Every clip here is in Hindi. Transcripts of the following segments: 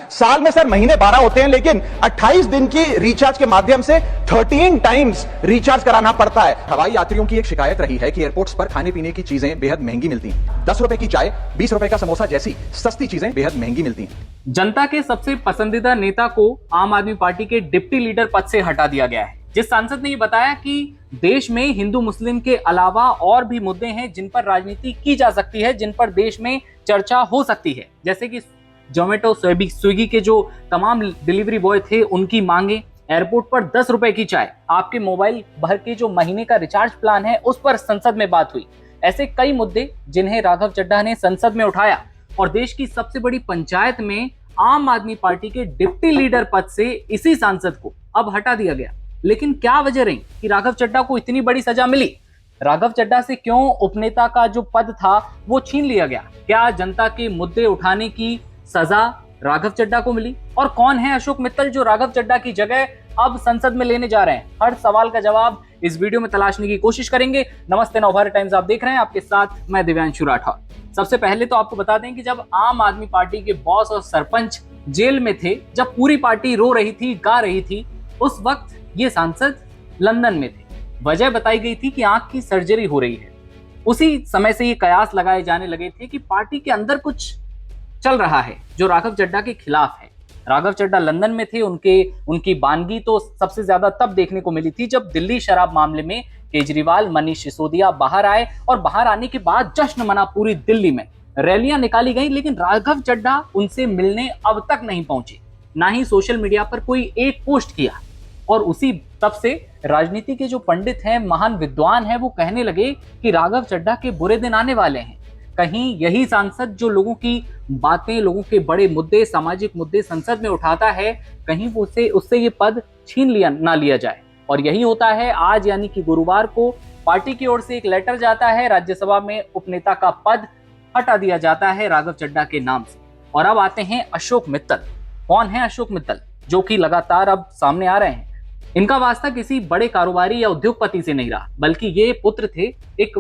साल में सर महीने 12 होते हैं, लेकिन 28 दिन की रिचार्ज के माध्यम से 13 टाइम्स रिचार्ज कराना पड़ता है। हवाई यात्रियों की एक शिकायत रही है कि एयरपोर्ट्स पर खाने पीने की चीजें बेहद महंगी मिलती हैं। 10 रुपए की चाय, 20 रुपए का समोसा जैसी सस्ती चीजें बेहद महंगी मिलती हैं। जनता के सबसे पसंदीदा नेता को आम आदमी पार्टी के डिप्टी लीडर पद से हटा दिया गया है। जिस सांसद ने ये बताया कि देश में हिंदू मुस्लिम के अलावा और भी मुद्दे हैं जिन पर राजनीति की जा सकती है, जिन पर देश में चर्चा हो सकती है, जैसे कि जोमेटो, स्विगी के जो तमाम डिलीवरी बॉय थे उनकी मांगे, एयरपोर्ट पर 10 रुपए की चाय, आपके मोबाइल भर के जो महीने का रिचार्ज प्लान है उस पर संसद में बात हुई। ऐसे कई मुद्दे जिन्हें राघव चड्ढा ने संसद में उठाया और देश की सबसे बड़ी पंचायत में आम आदमी पार्टी के डिप्टी लीडर पद से इसी सांसद को अब हटा दिया गया। लेकिन क्या वजह रही कि राघव चड्ढा को इतनी बड़ी सजा मिली? राघव चड्ढा से क्यों उपनेता का जो पद था वो छीन लिया गया? क्या जनता के मुद्दे उठाने की सजा राघव चड्ढा को मिली? और कौन है अशोक मित्तल जो राघव चड्ढा की जगह अब संसद में लेने जा रहे हैं? हर सवाल का जवाब इस वीडियो में तलाशने की कोशिश करेंगे। नमस्ते, नवभारत टाइम्स आप देख रहे हैं, आपके साथ मैं दिव्यांशु राठौर। सबसे पहले तो आपको बता दें कि जब आम आदमी पार्टी के बॉस और सरपंच जेल में थे, जब पूरी पार्टी रो रही थी, गा रही थी, उस वक्त ये सांसद लंदन में थे। वजह बताई गई थी कि आंख की सर्जरी हो रही है। उसी समय से ये कयास लगाए जाने लगे थे कि पार्टी के अंदर कुछ चल रहा है जो राघव चड्ढा के खिलाफ है। राघव चड्ढा लंदन में थे, उनकी बानगी तो सबसे ज्यादा तब देखने को मिली थी जब दिल्ली शराब मामले में केजरीवाल, मनीष सिसोदिया बाहर आए और बाहर आने के बाद जश्न मना पूरी दिल्ली में, रैलियां निकाली गई, लेकिन राघव चड्ढा उनसे मिलने अब तक नहीं पहुंचे, ना ही सोशल मीडिया पर कोई एक पोस्ट किया। और उसी तब से राजनीति के जो पंडित हैं, महान विद्वान हैं, वो कहने लगे कि राघव चड्ढा के बुरे दिन आने वाले हैं। कहीं यही सांसद जो लोगों की बातें, लोगों के बड़े मुद्दे, सामाजिक मुद्दे संसद में उठाता है, कहीं वो उससे ये पद छीन लिया जाए। और यही होता है। आज यानी कि गुरुवार को पार्टी की ओर से एक लेटर जाता है, राज्यसभा में उपनेता का पद हटा दिया जाता है राघव चड्ढा के नाम से। और अब आते हैं अशोक मित्तल। कौन है अशोक मित्तल जो कि लगातार अब सामने आ रहे हैं? इनका वास्ता किसी बड़े कारोबारी या उद्योगपति से नहीं रहा, बल्कि ये पुत्र थे एक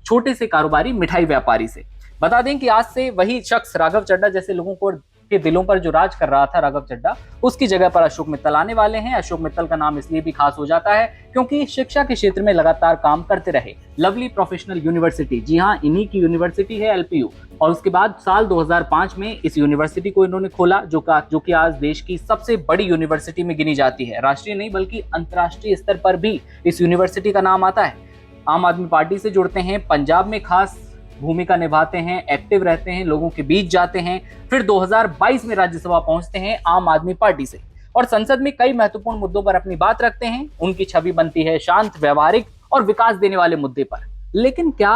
छोटे से कारोबारी मिठाई व्यापारी से। बता दें कि आज से वही शख्स राघव चड्ढा जैसे लोगों को के दिलों पर जो राज कर रहा था राघव चड्ढा, उसकी जगह पर अशोक मित्तल आने वाले हैं। अशोक मित्तल का नाम इसलिए भी खास हो जाता है क्योंकि शिक्षा के क्षेत्र में लगातार काम करते रहे। लवली प्रोफेशनल यूनिवर्सिटी, जी हाँ, इन्हीं की यूनिवर्सिटी है LPU। और उसके बाद साल 2005 में इस यूनिवर्सिटी को इन्होंने खोला, जो कि आज देश की सबसे बड़ी यूनिवर्सिटी में गिनी जाती है। राष्ट्रीय नहीं बल्कि अंतर्राष्ट्रीय स्तर पर भी इस यूनिवर्सिटी का नाम आता है। आम आदमी पार्टी से जुड़ते हैं, पंजाब में खास भूमिका निभाते हैं, एक्टिव रहते हैं, लोगों के बीच जाते हैं, फिर 2022 में राज्यसभा पहुंचते हैं आम आदमी पार्टी से और संसद में कई महत्वपूर्ण मुद्दों पर अपनी बात रखते हैं। उनकी छवि बनती है शांत, व्यवहारिक और विकास देने वाले मुद्दे पर। लेकिन क्या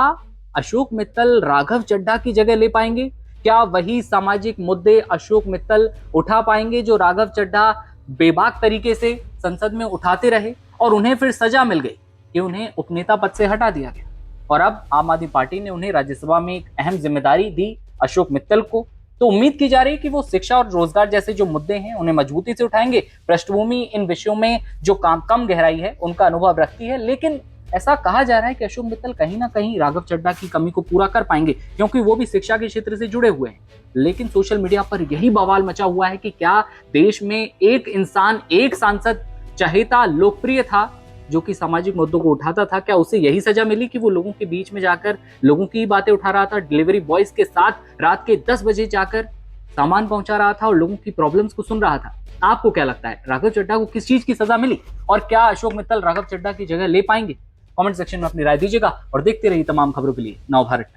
अशोक मित्तल राघव चड्ढा की जगह ले पाएंगे? क्या वही सामाजिक मुद्दे अशोक मित्तल उठा पाएंगे जो राघव चड्ढा बेबाक तरीके से संसद में उठाते रहे और उन्हें फिर सजा मिल गई कि उन्हें उपनेता पद से हटा दिया गया? और अब आम आदमी पार्टी ने उन्हें राज्यसभा में एक अहम जिम्मेदारी दी अशोक मित्तल को। तो उम्मीद की जा रही है कि वो शिक्षा और रोजगार जैसे जो मुद्दे हैं उन्हें मजबूती से उठाएंगे। पृष्ठभूमि इन विषयों में जो कम गहराई है उनका अनुभव रखती है, लेकिन ऐसा कहा जा रहा है कि अशोक मित्तल कहीं ना कहीं राघव चड्ढा की कमी को पूरा कर पाएंगे क्योंकि वो भी शिक्षा के क्षेत्र से जुड़े हुए हैं। लेकिन सोशल मीडिया पर यही बवाल मचा हुआ है कि क्या देश में एक इंसान, एक सांसद चहेता, लोकप्रिय था जो कि सामाजिक मुद्दों को उठाता था, क्या उसे यही सजा मिली कि वो लोगों के बीच में जाकर लोगों की बातें उठा रहा था, डिलीवरी बॉयज के साथ रात के 10 बजे जाकर सामान पहुंचा रहा था और लोगों की प्रॉब्लम्स को सुन रहा था? आपको क्या लगता है, राघव चड्ढा को किस चीज की सजा मिली और क्या अशोक मित्तल राघव चड्ढा की जगह ले पाएंगे? कमेंट सेक्शन में अपनी राय दीजिएगा और देखते रहिए तमाम खबरों के लिए नवभारत।